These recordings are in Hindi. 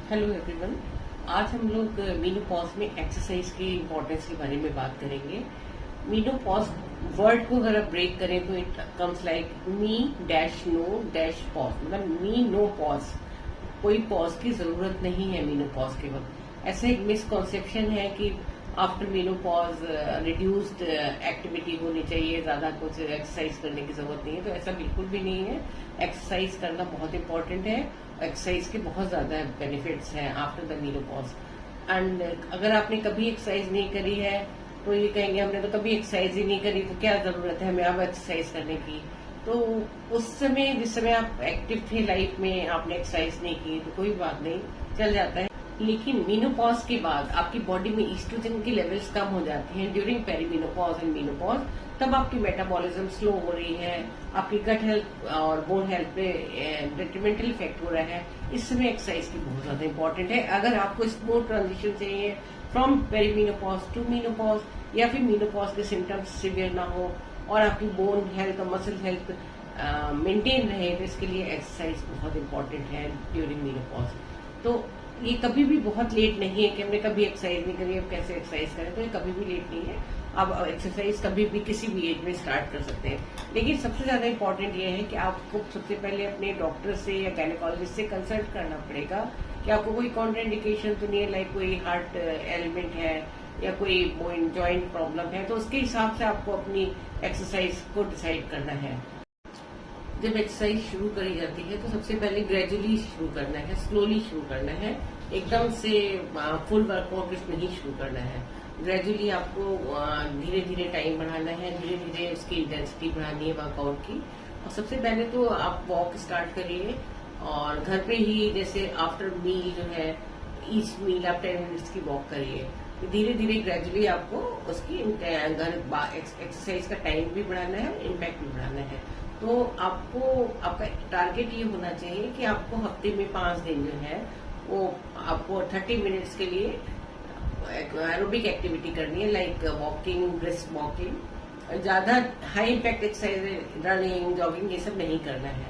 Hello everyone. आज हम लोग मीनोपॉज में एक्सरसाइज की इम्पोर्टेंस के बारे में बात करेंगे। मीनोपॉज वर्ड को अगर आप ब्रेक करें तो it comes like me dash no dash pause, मतलब मी नो पॉज। कोई पॉज की जरूरत नहीं है मीनोपॉज के वक्त। ऐसा एक मिसकॉन्सेप्शन है कि आफ्टर मीनोपॉज रिड्यूस्ड एक्टिविटी होनी चाहिए, ज्यादा कुछ एक्सरसाइज करने की जरूरत नहीं है। तो ऐसा बिल्कुल भी नहीं है। एक्सरसाइज करना बहुत इंपॉर्टेंट है। एक्सरसाइज के बहुत ज्यादा बेनिफिट्स हैं आफ्टर द मीनोपॉज। एंड अगर आपने कभी एक्सरसाइज नहीं करी है तो ये कहेंगे हमने तो कभी एक्सरसाइज ही नहीं करी, तो क्या जरूरत है हमें अब एक्सरसाइज करने की। तो उस समय जिस समय आप एक्टिव थे लाइफ में, आपने एक्सरसाइज नहीं की तो कोई बात नहीं, चल जाता है। लेकिन मीनोपॉज के बाद आपकी बॉडी में ईस्ट्रोजन की लेवल्स कम हो जाती हैं ड्यूरिंग पेरीमीनोपॉज एंड मीनोपॉज। तब आपकी मेटाबॉलिज्म स्लो हो रही है, आपकी गट हेल्थ और बोन हेल्थ पे डेट्रीमेंटल इफेक्ट हो रहा है। इस समय एक्सरसाइज की बहुत ज्यादा इंपॉर्टेंट है। अगर आपको स्मूथ ट्रांजिशन चाहिए फ्रॉम पेरीमीनोपॉज टू मीनोपॉज, या फिर मीनोपॉज के सिम्टम्स सिवियर ना हो और आपकी बोन हेल्थ और मसल हेल्थ मेंटेन रहे, तो इसके लिए एक्सरसाइज बहुत इंपॉर्टेंट है ड्यूरिंग मीनोपॉज। तो ये कभी भी बहुत लेट नहीं है कि हमने कभी एक्सरसाइज नहीं करी, अब कैसे एक्सरसाइज करें। तो ये कभी भी लेट नहीं है। आप एक्सरसाइज कभी भी किसी भी एज में स्टार्ट कर सकते हैं। लेकिन सबसे ज्यादा इंपॉर्टेंट ये है कि आपको सबसे पहले अपने डॉक्टर से या गायनेकोलॉजिस्ट से कंसल्ट करना पड़ेगा कि आपको कोई कॉन्ट्राइंडिकेशन तो नहीं है, लाइक कोई हार्ट एलिमेंट है या कोई जॉइंट प्रॉब्लम है। तो उसके हिसाब से आपको अपनी एक्सरसाइज को डिसाइड करना है। जब एक्सरसाइज शुरू करी जाती है तो सबसे पहले ग्रेजुअली शुरू करना है, स्लोली शुरू करना है। एकदम से फुल वर्कआउट नहीं शुरू करना है। ग्रेजुअली आपको धीरे धीरे टाइम बढ़ाना है, धीरे धीरे उसकी इंटेंसिटी बढ़ानी है वर्कआउट की। और सबसे पहले तो आप वॉक स्टार्ट करिए, और घर पे ही जैसे आफ्टर मील जो है, ईच मील आप 10 मिनट्स की वॉक करिए। धीरे धीरे ग्रेजुअली आपको उसकी घर एक्सरसाइज का टाइम भी बढ़ाना है, इम्पैक्ट भी बढ़ाना है। तो आपको आपका टारगेट ये होना चाहिए कि आपको हफ्ते में 5 दिन जो है वो आपको 30 मिनट्स के लिए एरोबिक एक्टिविटी करनी है, लाइक वॉकिंग, ब्रिस्क वॉकिंग। ज्यादा high impact exercise running, jogging ये सब नहीं करना है।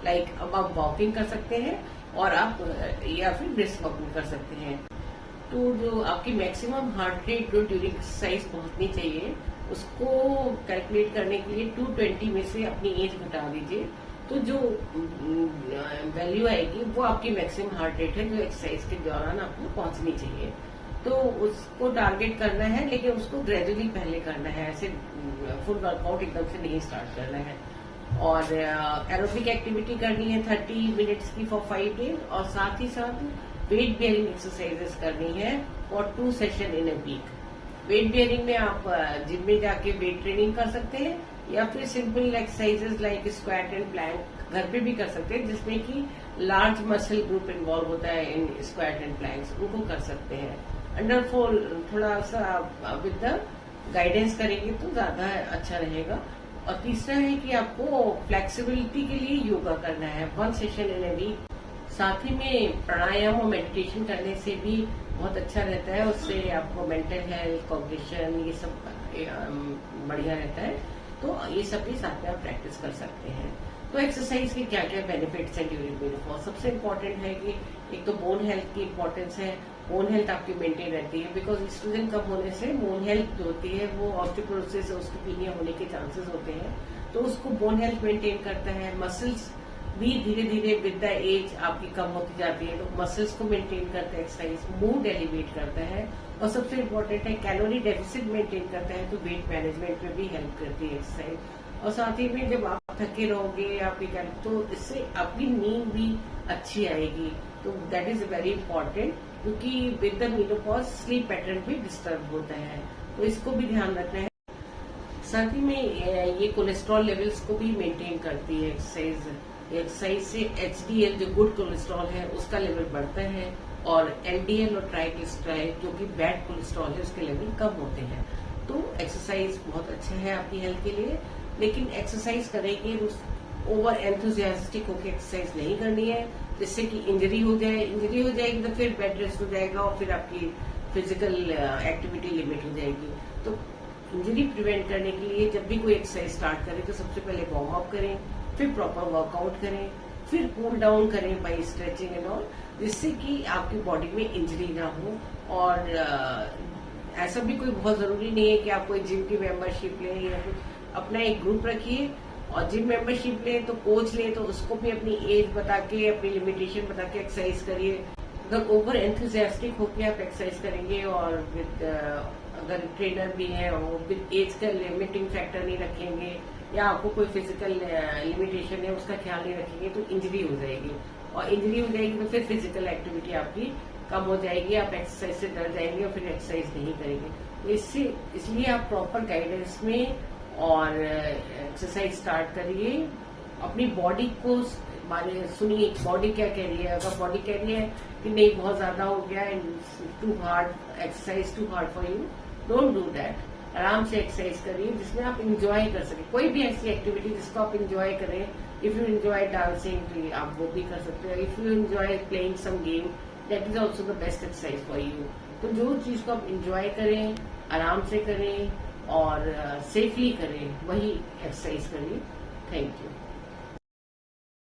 लाइक अब आप वॉकिंग कर सकते हैं और आप या फिर ब्रिस्क वॉकिंग कर सकते हैं। तो जो आपकी मैक्सिमम हार्ट रेट जो ड्यूरिंग एक्सरसाइज पहुंचनी चाहिए, उसको कैलकुलेट करने के लिए 220 में से अपनी एज घटा दीजिए। तो जो वैल्यू आएगी वो आपकी मैक्सिमम हार्ट रेट है जो एक्सरसाइज के दौरान आपको पहुंचनी चाहिए। तो उसको टारगेट करना है, लेकिन उसको ग्रेजुअली पहले करना है। ऐसे फुल वर्कआउट एकदम से नहीं स्टार्ट करना है। और एरोबिक एक्टिविटी करनी है 30 मिनट्स की फॉर 5 डेज, और साथ ही साथ वेट बेयरिंग एक्सरसाइजेस करनी है for 2 session in a week. Weight bearing में आप जिम में जाके वेट ट्रेनिंग कर सकते हैं, या फिर simple exercises like squat and plank घर पे भी कर सकते हैं, जिसमें कि लार्ज मसल ग्रुप इन्वॉल्व होता है इन स्क्वाट एंड प्लैंक्स, उनको कर सकते हैं। अंडर थोड़ा सा विद द गाइडेंस करेंगे तो ज्यादा अच्छा रहेगा। और तीसरा है कि आपको फ्लेक्सिबिलिटी के लिए योगा करना है 1 सेशन इन अ वीक। साथ ही में प्राणायाम और मेडिटेशन करने से भी बहुत अच्छा रहता है। उससे आपको मेंटल हेल्थ, कॉग्निशन ये सब बढ़िया रहता है। तो ये सब भी साथ में आप प्रैक्टिस कर सकते हैं। तो एक्सरसाइज के क्या क्या बेनिफिट्स हैं ड्यूरिंग मीनोपॉज? सबसे इम्पोर्टेंट है कि एक तो बोन हेल्थ की इम्पोर्टेंस है। बोन हेल्थ आपकी मेंटेन रहती है, बिकॉज ईस्ट्रोजन कम होने से बोन हेल्थ जो होती है वो ऑस्टियोपोरोसिस, ओस्टियोपीनिया होने के चांसेस होते हैं। तो उसको बोन हेल्थ मेंटेन करता है। मसल्स भी धीरे धीरे विद द एज आपकी कम होती जाती है, तो मसल्स को मेंटेन करता है एक्सरसाइज। मूड एलिवेट करता है, और सबसे इम्पोर्टेंट है कैलोरी डेफिसिट मेंटेन करता है, तो वेट मैनेजमेंट में भी हेल्प करती है एक्सरसाइज। और साथ ही में जब आप थके रहोगे आपकी तो इससे आपकी नींद भी अच्छी आएगी। तो दैट इज वेरी इंपॉर्टेंट, क्योंकि with the menopause sleep pattern भी डिस्टर्ब होता है, तो इसको भी ध्यान रखना है। साथ ही में ये कोलेस्ट्रॉल लेवल्स को भी मेंटेन करती है एक्सरसाइज। एक्सरसाइज से एचडीएल जो गुड कोलेस्ट्रॉल है उसका लेवल बढ़ता है, और एलडीएल और ट्राइग्लिसराइड जो कि बैड कोलेस्ट्रॉल है उसके लेवल कम होते हैं। तो एक्सरसाइज बहुत अच्छा है आपकी हेल्थ के लिए। लेकिन एक्सरसाइज करेंगे ओवर एंथुजियास्टिक होकर एक्सरसाइज नहीं करनी है, जिससे कि इंजरी हो जाएगी तो फिर बेड रेस्ट हो जाएगा और फिर आपकी फिजिकल एक्टिविटी लिमिट हो जाएगी। तो इंजरी प्रिवेंट करने के लिए जब भी कोई एक्सरसाइज स्टार्ट करें तो सबसे पहले वार्म अप करें, फिर प्रॉपर वर्कआउट करें, फिर कूल डाउन करें बाय स्ट्रेचिंग एंड ऑल, जिससे कि आपकी बॉडी में इंजरी ना हो। और ऐसा भी कोई बहुत जरूरी नहीं है कि आप कोई जिम की मेंबरशिप लें या कुछ, अपना एक ग्रुप रखिए और जिम मेंबरशिप लें तो कोच लें तो उसको भी अपनी एज बता के, अपनी लिमिटेशन बता के एक्सरसाइज करिए। अगर ओवर एंथुजियास्टिक होकर आप एक्सरसाइज करेंगे और विद अगर ट्रेनर भी है और विद एज का लिमिटिंग फैक्टर नहीं रखेंगे या आपको कोई फिजिकल लिमिटेशन है उसका ख्याल नहीं रखेंगे तो इंजरी हो जाएगी, और इंजरी हो जाएगी तो फिर फिजिकल एक्टिविटी आपकी कम हो जाएगी, आप एक्सरसाइज से डर जाएंगे और फिर एक्सरसाइज नहीं करेंगे। तो इसलिए आप प्रॉपर गाइडेंस में और एक्सरसाइज स्टार्ट करिए, अपनी बॉडी को माने सुनिए बॉडी क्या कह रही है। अगर बॉडी कह रही है कि नहीं बहुत ज्यादा हो गया and too hard exercise, too hard for you, don't do that. आराम से एक्सरसाइज करिए जिसमें आप इंजॉय कर सके, कोई भी ऐसी एक्टिविटी जिसको आप इंजॉय करें। इफ यू एंजॉय डांसिंग तो आप वो भी कर सकते हो, if you enjoy playing some game that is also the best exercise for you. तो जो चीज को आप इंजॉय करें, आराम से करें और सेफली करें, वही एक्सरसाइज करिए। Thank you.